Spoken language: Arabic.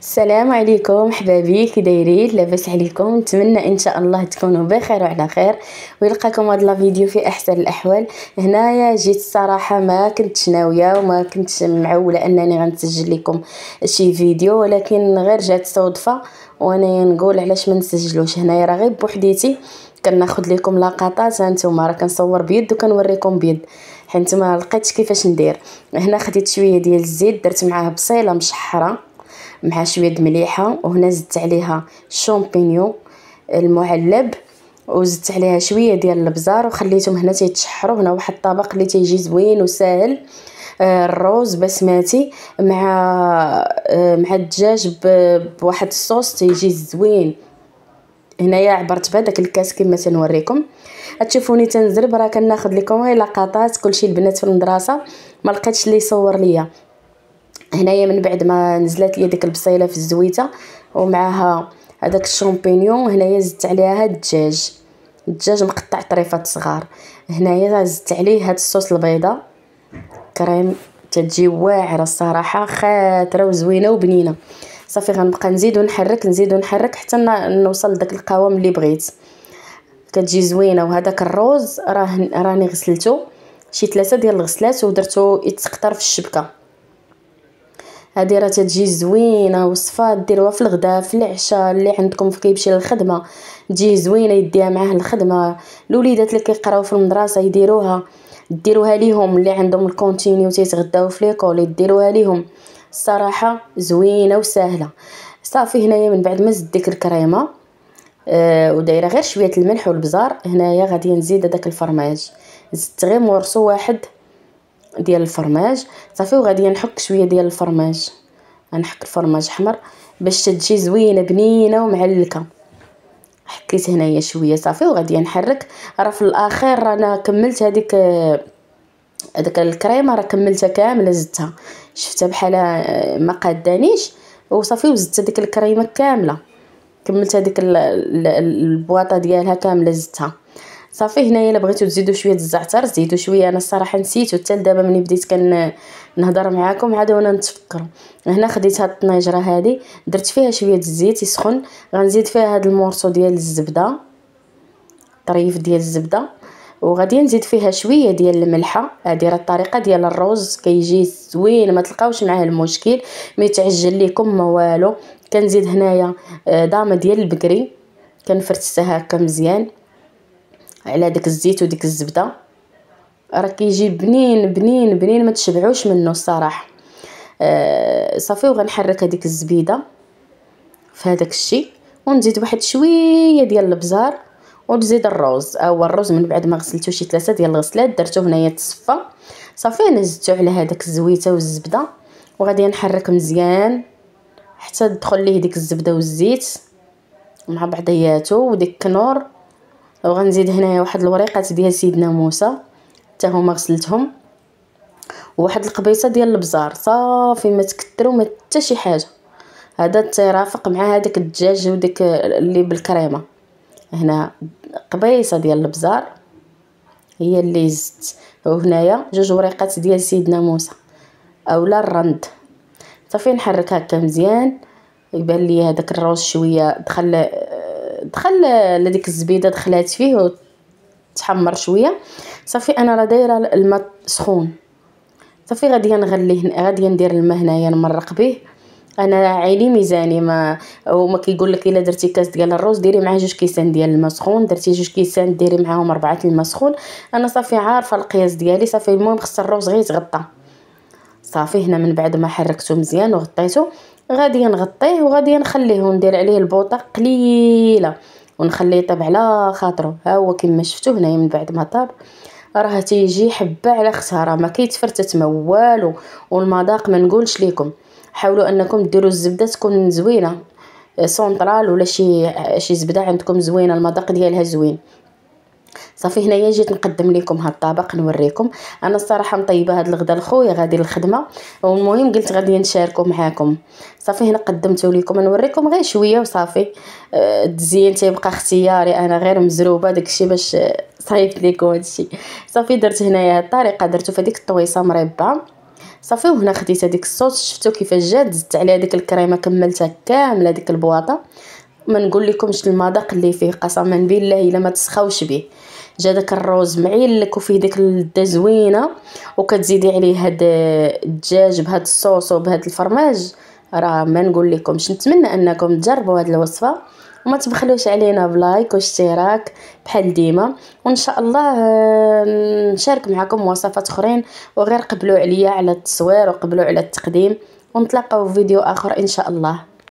السلام عليكم حبابي، كي دايرين؟ لاباس عليكم؟ نتمنى ان شاء الله تكونوا بخير وعلى خير ويلقاكم هذا الفيديو في احسن الاحوال. هنايا جيت الصراحه ما كنتش ناويه وما كنتش معوله انني غنسجل لكم شي فيديو، ولكن غير جات صدفه وانا نقول علاش ما نسجلوش. هنايا راه غير بوحديتي كناخذ لكم لقطات، هانتوما راه كنصور بيد وكنوريكم بيد حيت ما لقيتش كيفاش ندير. هنا خديت شويه ديال الزيت، درت معاه بصيله مشحره مع شويه مليحه، وهنا زدت عليها الشامبينيون المعلب وزدت عليها شويه ديال البزار وخليتهم هنا تيتشحروا. هنا واحد الطبق اللي تيجي زوين وساهل، الروز بسماتي مع الدجاج بواحد الصوص تيجي زوين. هنايا عبرت بهذاك الكاس كما تنوريكم. تشوفوني تنزرب، راه كناخذ لكم غير لقطات، كلشي البنات في المدرسه ما لقيتش اللي يصور ليا. هنايا من بعد ما نزلت لي ديك البصيله في الزويته ومعها هذاك الشامبينيون، هنايا زدت عليها الدجاج مقطع طريفات صغار. هنايا زدت عليه هاد الصوص البيضاء كريم، تتجي واعره الصراحه، خاطره وزوينه وبنينه. صافي غنبقى نزيد ونحرك حتى نوصل لداك القوام اللي بغيت، كتجي زوينه. وهذاك الروز راني غسلته شي 3 ديال الغسلات ودرتو يتقطر في الشبكه. هذه راه تجي زوينه وصفات ديروها في الغداء في العشاء، اللي عندكم كيمشي للخدمه تجي زوينه يديها معاه الخدمه. الوليدات اللي كيقراو في المدرسه ديروها ليهم، اللي عندهم الكونتينيو تيتغداو في ليكول يديروها ليهم. الصراحه زوينه وسهله. صافي هنايا من بعد ما زدت ديك الكريمه ودايره غير شويه الملح والبزار، هنايا غادي نزيد هذاك الفرماج. زدت غير مورسو واحد ديال الفرماج صافي، وغادي نحك شويه ديال الفرماج، غنحك الفرماج حمر باش تجي زوينه بنينه ومعلكه. حكيت هنايا شويه صافي وغادي نحرك. راه في الاخير رانا كملت هذيك الكريمه، راه كملتها كامله زدتها، شفتها بحال ما قادانيش وصافي وزدت هذيك الكريمه كامله، كملت هذيك البواطه ديالها كامله زدتها. صافي هنايا الا بغيتو تزيدوا شويه الزعتر زيدوا شويه، انا الصراحه نسيتو حتى دابا ملي بديت نهضر معاكم عاد وانا نتفكر. هنا خديت هاد الطنيجره هذه درت فيها شويه الزيت يسخن، غنزيد فيها هاد المورسو ديال الزبده، طريف ديال الزبده، وغادي نزيد فيها شويه ديال الملحه. هذه راه الطريقه ديال الروز كيجي زوين ما تلقاوش معاه المشكل، ما يتعجل لكم ما والو. كنزيد هنايا ضامه ديال البكري كنفرتها هكا مزيان على داك الزيت وديك الزبده، راه كيجي بنين بنين بنين ما تشبعوش منه الصراحه. صافي وغنحرك هذيك الزبيده في هذاك الشيء ونزيد واحد شويه ديال البزار ونزيد الروز. هو الروز من بعد ما غسلته شي 3 ديال الغسلات درته هنايا تصفى صافي، انا زدته على هذاك الزويته والزبده وغادي نحرك مزيان حتى تدخل ليه ديك الزبده والزيت مع بعضياتو وديك الكنور. وغنزيد هنايا واحد الوريقات ديال سيدنا موسى حتى هما غسلتهم، وواحد القبيصه ديال البزار صافي ما تكثروا ما حتى شي حاجه. هذا تيرافق مع هذاك الدجاج وديك اللي بالكريمه. هنا قبيصه ديال البزار هي اللي زدت، وهنايا 2 وريقات ديال سيدنا موسى اولا الرند. صافي نحرك هكا مزيان، يبان لي هذاك الروز شويه دخل لديك الزبيده دخلات فيه وتحمر شويه. صافي انا راه دايره الماء سخون، صافي غادي نغليه، غادي ندير الماء هنايا نمرق به. انا عيني ميزاني ما وما كيقول لك الا درتي كاس ديال الروز ديري معاه 2 كيسان ديال الماء سخون، درتي 2 كيسان ديري معاهم 4 الماء سخون. انا صافي عارفه القياس ديالي. صافي المهم خص الروز غير يتغطى. صافي هنا من بعد ما حركته مزيان وغطيته غادي نغطيه وغادي نخليه وندير عليه البوطه قليله ونخليه يطيب على خاطره. ها هو كما شفتوا هنايا من بعد ما طاب راه تيجي حبه على اختها، راه ما كيتفرتت ما والو. والمذاق ما نقولش لكم، حاولوا انكم ديروا الزبده تكون زوينه سونطرال ولا شي زبده عندكم زوينه المذاق ديالها زوين. صافي هنايا جيت نقدم لكم هاد الطبق نوريكم. انا الصراحه مطيبه هاد الغدا لخويا غادي للخدمه، والمهم قلت غادي نشاركو معاكم. صافي هنا قدمته لكم نوريكم غير شويه وصافي. التزيين تيبقى اختياري، انا غير مزروبه داكشي باش صايبت لكم هادشي. صافي درت هنايا هاد الطريقه درتو في هذيك الطويصه مربعه. صافي. وهنا خديت هذيك الصوص، شفتوا كيفاش جات، زدت عليها ديك الكريمه كملتها كامله ديك البواطه. ما نقول لكمش المذاق اللي فيه قسما بالله الا ما تسخاوش به. جا داك الروز معيلك وفيه ديك اللذه زوينه، وكتزيدي عليه هاد الدجاج بهاد الصوص وبهاد الفرماج. راه ما نقول لكمش. نتمنى انكم تجربوا هاد الوصفه وما تبخلوش علينا بلايك واشتراك بحال ديما. وان شاء الله نشارك معكم وصفات اخرين، وغير قبلوا عليا على التصوير وقبلوا على التقديم، ونتلاقاو في فيديو اخر ان شاء الله.